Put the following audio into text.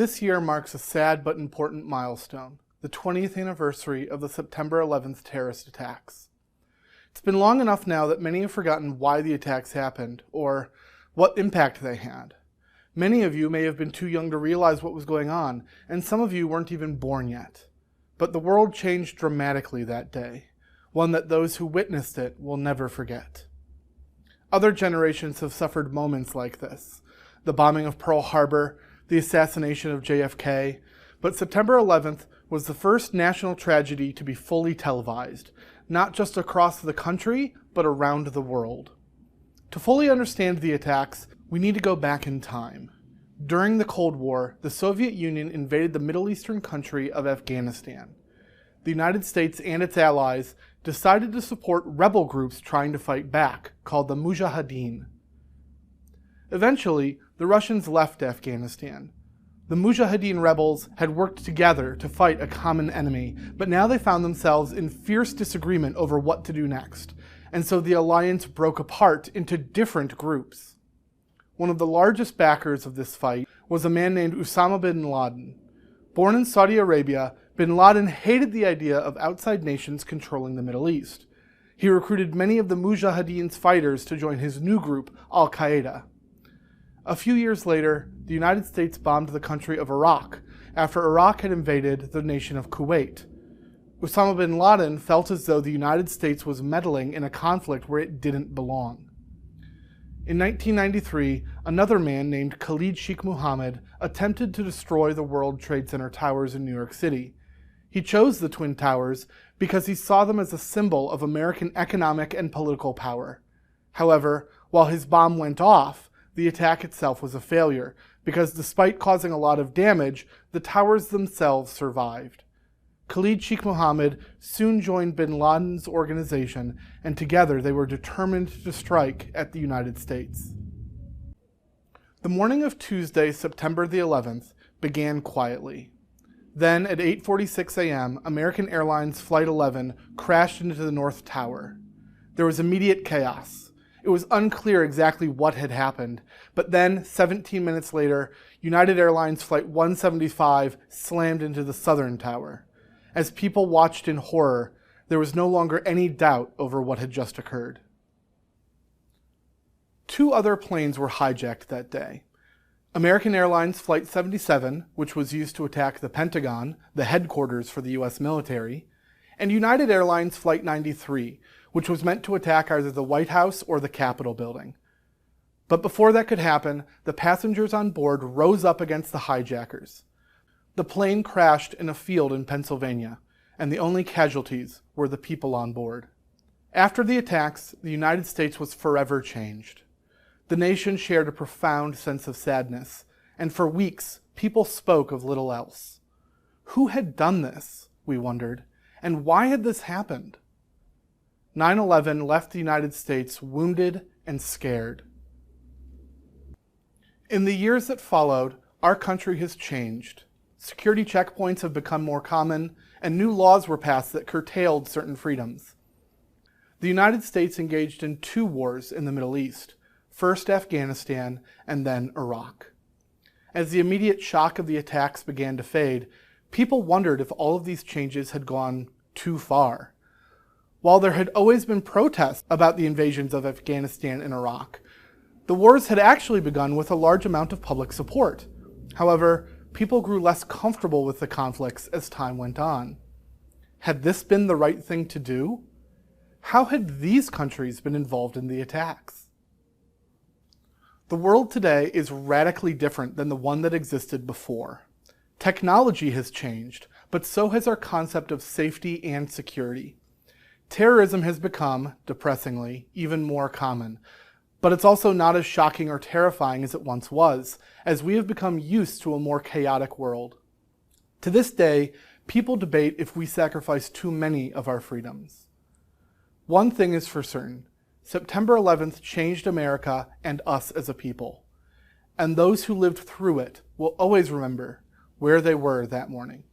This year marks a sad but important milestone, the 20th anniversary of the September 11th terrorist attacks. It's been long enough now that many have forgotten why the attacks happened, or what impact they had. Many of you may have been too young to realize what was going on, and some of you weren't even born yet. But the world changed dramatically that day, one that those who witnessed it will never forget. Other generations have suffered moments like this, the bombing of Pearl Harbor, the assassination of JFK, but September 11th was the first national tragedy to be fully televised, not just across the country, but around the world. To fully understand the attacks, we need to go back in time. During the Cold War, the Soviet Union invaded the Middle Eastern country of Afghanistan. The United States and its allies decided to support rebel groups trying to fight back, called the Mujahideen. Eventually, the Russians left Afghanistan. The Mujahideen rebels had worked together to fight a common enemy, but now they found themselves in fierce disagreement over what to do next, and so the alliance broke apart into different groups. One of the largest backers of this fight was a man named Osama bin Laden. Born in Saudi Arabia, bin Laden hated the idea of outside nations controlling the Middle East. He recruited many of the Mujahideen's fighters to join his new group, Al-Qaeda. A few years later, the United States bombed the country of Iraq after Iraq had invaded the nation of Kuwait. Osama bin Laden felt as though the United States was meddling in a conflict where it didn't belong. In 1993, another man named Khalid Sheikh Mohammed attempted to destroy the World Trade Center towers in New York City. He chose the Twin Towers because he saw them as a symbol of American economic and political power. However, while his bomb went off, the attack itself was a failure, because despite causing a lot of damage, the towers themselves survived. Khalid Sheikh Mohammed soon joined bin Laden's organization, and together they were determined to strike at the United States. The morning of Tuesday, September the 11th, began quietly. Then, at 8:46 a.m., American Airlines Flight 11 crashed into the North Tower. There was immediate chaos. It was unclear exactly what had happened, but then, 17 minutes later, United Airlines Flight 175 slammed into the Southern Tower. As people watched in horror, there was no longer any doubt over what had just occurred. 2 other planes were hijacked that day. American Airlines Flight 77, which was used to attack the Pentagon, the headquarters for the U.S. military, and United Airlines Flight 93, which was meant to attack either the White House or the Capitol building. But before that could happen, the passengers on board rose up against the hijackers. The plane crashed in a field in Pennsylvania, and the only casualties were the people on board. After the attacks, the United States was forever changed. The nation shared a profound sense of sadness, and for weeks, people spoke of little else. Who had done this, we wondered, and why had this happened? 9/11 left the United States wounded and scared. In the years that followed, our country has changed. Security checkpoints have become more common, and new laws were passed that curtailed certain freedoms. The United States engaged in 2 wars in the Middle East, first Afghanistan and then Iraq. As the immediate shock of the attacks began to fade, people wondered if all of these changes had gone too far. While there had always been protests about the invasions of Afghanistan and Iraq, the wars had actually begun with a large amount of public support. However, people grew less comfortable with the conflicts as time went on. Had this been the right thing to do? How had these countries been involved in the attacks? The world today is radically different than the one that existed before. Technology has changed, but so has our concept of safety and security. Terrorism has become, depressingly, even more common, but it's also not as shocking or terrifying as it once was, as we have become used to a more chaotic world. To this day, people debate if we sacrifice too many of our freedoms. One thing is for certain: September 11th changed America and us as a people, and those who lived through it will always remember where they were that morning.